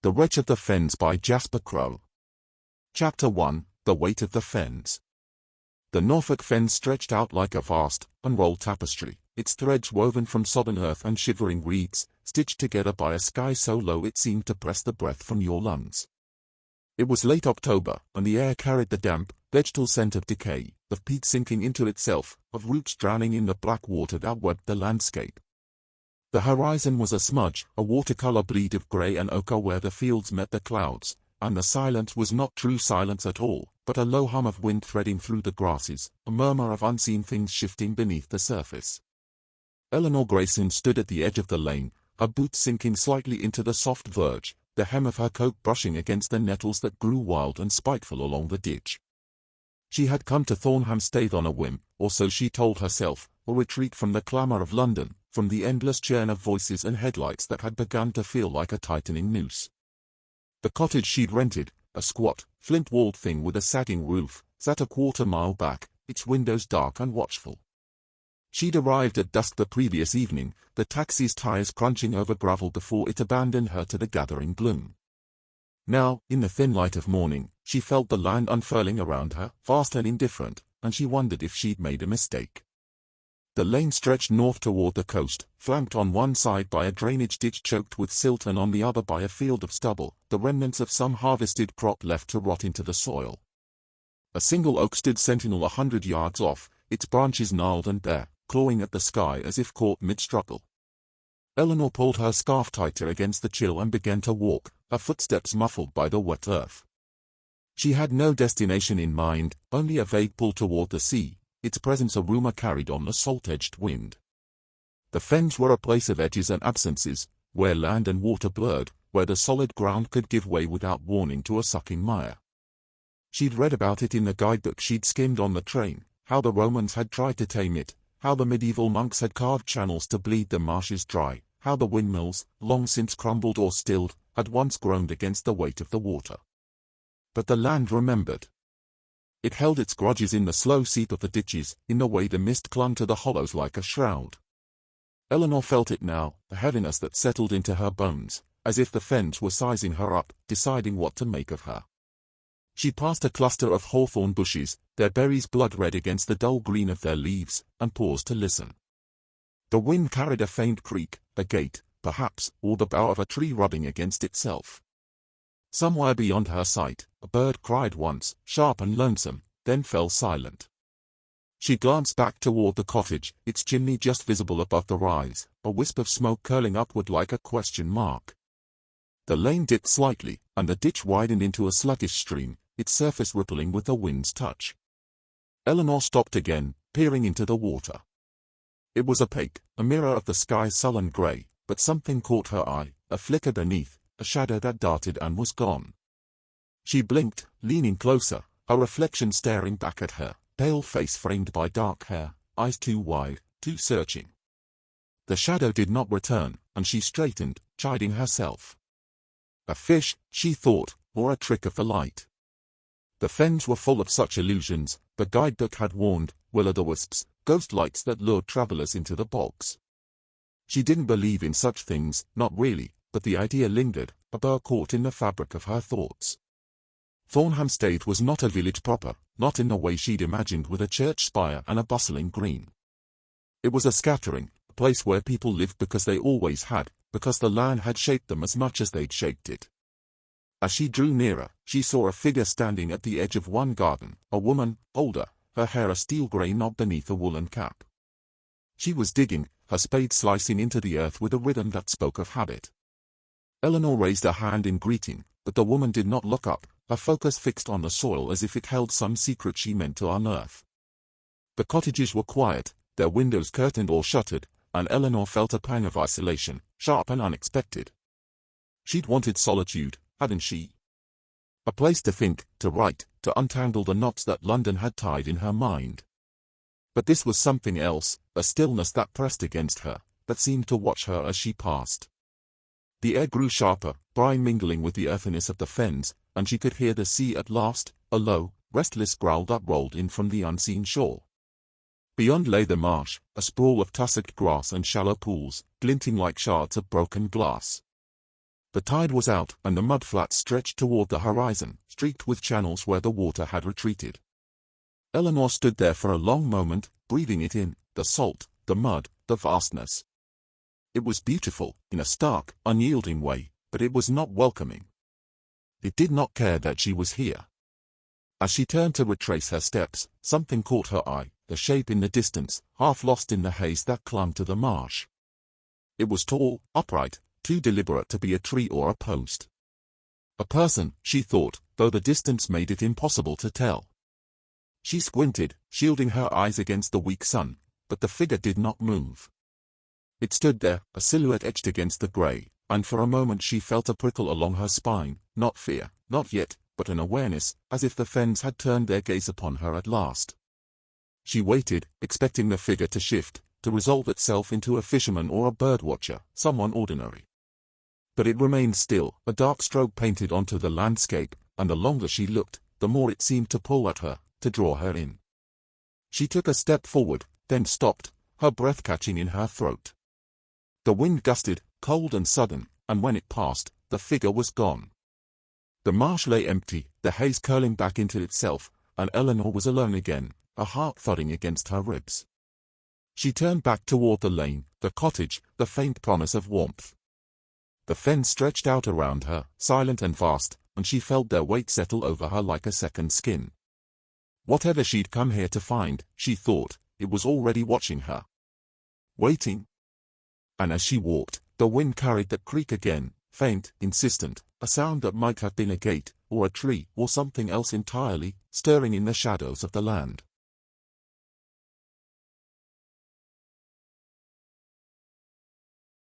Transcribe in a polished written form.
The Wretch of the Fens by Jasper Crowe. Chapter 1, The Weight of the Fens. The Norfolk Fens stretched out like a vast, unrolled tapestry, its threads woven from sodden earth and shivering reeds, stitched together by a sky so low it seemed to press the breath from your lungs. It was late October, and the air carried the damp, vegetal scent of decay, of peat sinking into itself, of roots drowning in the black water that webbed the landscape. The horizon was a smudge, a watercolor bleed of grey and ochre where the fields met the clouds, and the silence was not true silence at all, but a low hum of wind threading through the grasses, a murmur of unseen things shifting beneath the surface. Eleanor Grayson stood at the edge of the lane, her boots sinking slightly into the soft verge, the hem of her coat brushing against the nettles that grew wild and spiteful along the ditch. She had come to Thornhamstaith on a whim, or so she told herself, a retreat from the clamor of London, from the endless churn of voices and headlights that had begun to feel like a tightening noose. The cottage she'd rented, a squat, flint-walled thing with a sagging roof, sat a quarter-mile back, its windows dark and watchful. She'd arrived at dusk the previous evening, the taxi's tires crunching over gravel before it abandoned her to the gathering gloom. Now, in the thin light of morning, she felt the land unfurling around her, vast and indifferent, and she wondered if she'd made a mistake. The lane stretched north toward the coast, flanked on one side by a drainage ditch choked with silt and on the other by a field of stubble, the remnants of some harvested crop left to rot into the soil. A single oak stood sentinel 100 yards off, its branches gnarled and bare, clawing at the sky as if caught mid-struggle. Eleanor pulled her scarf tighter against the chill and began to walk, her footsteps muffled by the wet earth. She had no destination in mind, only a vague pull toward the sea, its presence a rumor carried on the salt-edged wind. The fens were a place of edges and absences, where land and water blurred, where the solid ground could give way without warning to a sucking mire. She'd read about it in the guidebook she'd skimmed on the train, how the Romans had tried to tame it, how the medieval monks had carved channels to bleed the marshes dry, how the windmills, long since crumbled or stilled, had once groaned against the weight of the water. But the land remembered. It held its grudges in the slow seep of the ditches, in the way the mist clung to the hollows like a shroud. Eleanor felt it now, the heaviness that settled into her bones, as if the fens were sizing her up, deciding what to make of her. She passed a cluster of hawthorn bushes, their berries blood-red against the dull green of their leaves, and paused to listen. The wind carried a faint creak, a gate, perhaps, or the bough of a tree rubbing against itself. Somewhere beyond her sight, a bird cried once, sharp and lonesome, then fell silent. She glanced back toward the cottage, its chimney just visible above the rise, a wisp of smoke curling upward like a question mark. The lane dipped slightly, and the ditch widened into a sluggish stream, its surface rippling with the wind's touch. Eleanor stopped again, peering into the water. It was opaque, a mirror of the sky's sullen grey, but something caught her eye, a flicker beneath, a shadow that darted and was gone. She blinked, leaning closer, a reflection staring back at her, pale face framed by dark hair, eyes too wide, too searching. The shadow did not return, and she straightened, chiding herself. A fish, she thought, or a trick of the light. The fens were full of such illusions, the guidebook had warned, will-o'-the-wisps, ghost lights that lured travelers into the bogs. She didn't believe in such things, not really, but the idea lingered, a burr caught in the fabric of her thoughts. Thornhamstaith was not a village proper, not in the way she'd imagined with a church spire and a bustling green. It was a scattering, a place where people lived because they always had, because the land had shaped them as much as they'd shaped it. As she drew nearer, she saw a figure standing at the edge of one garden, a woman, older, her hair a steel-grey knob beneath a woolen cap. She was digging, her spade slicing into the earth with a rhythm that spoke of habit. Eleanor raised a hand in greeting, but the woman did not look up, her focus fixed on the soil as if it held some secret she meant to unearth. The cottages were quiet, their windows curtained or shuttered, and Eleanor felt a pang of isolation, sharp and unexpected. She'd wanted solitude, hadn't she? A place to think, to write, to untangle the knots that London had tied in her mind. But this was something else, a stillness that pressed against her, that seemed to watch her as she passed. The air grew sharper, brine mingling with the earthiness of the fens, and she could hear the sea at last, a low, restless growl that rolled in from the unseen shore. Beyond lay the marsh, a sprawl of tussocked grass and shallow pools, glinting like shards of broken glass. The tide was out, and the mudflats stretched toward the horizon, streaked with channels where the water had retreated. Eleanor stood there for a long moment, breathing it in, the salt, the mud, the vastness. It was beautiful, in a stark, unyielding way, but it was not welcoming. It did not care that she was here. As she turned to retrace her steps, something caught her eye, the shape in the distance, half lost in the haze that clung to the marsh. It was tall, upright, too deliberate to be a tree or a post. A person, she thought, though the distance made it impossible to tell. She squinted, shielding her eyes against the weak sun, but the figure did not move. It stood there, a silhouette etched against the grey, and for a moment she felt a prickle along her spine, not fear, not yet, but an awareness, as if the Fens had turned their gaze upon her at last. She waited, expecting the figure to shift, to resolve itself into a fisherman or a birdwatcher, someone ordinary. But it remained still, a dark stroke painted onto the landscape, and the longer she looked, the more it seemed to pull at her, to draw her in. She took a step forward, then stopped, her breath catching in her throat. The wind gusted, cold and sudden, and when it passed, the figure was gone. The marsh lay empty, the haze curling back into itself, and Eleanor was alone again, her heart thudding against her ribs. She turned back toward the lane, the cottage, the faint promise of warmth. The Fens stretched out around her, silent and vast, and she felt their weight settle over her like a second skin. Whatever she'd come here to find, she thought, it was already watching her. Waiting. And as she walked, the wind carried that creak again, faint, insistent, a sound that might have been a gate, or a tree, or something else entirely, stirring in the shadows of the land.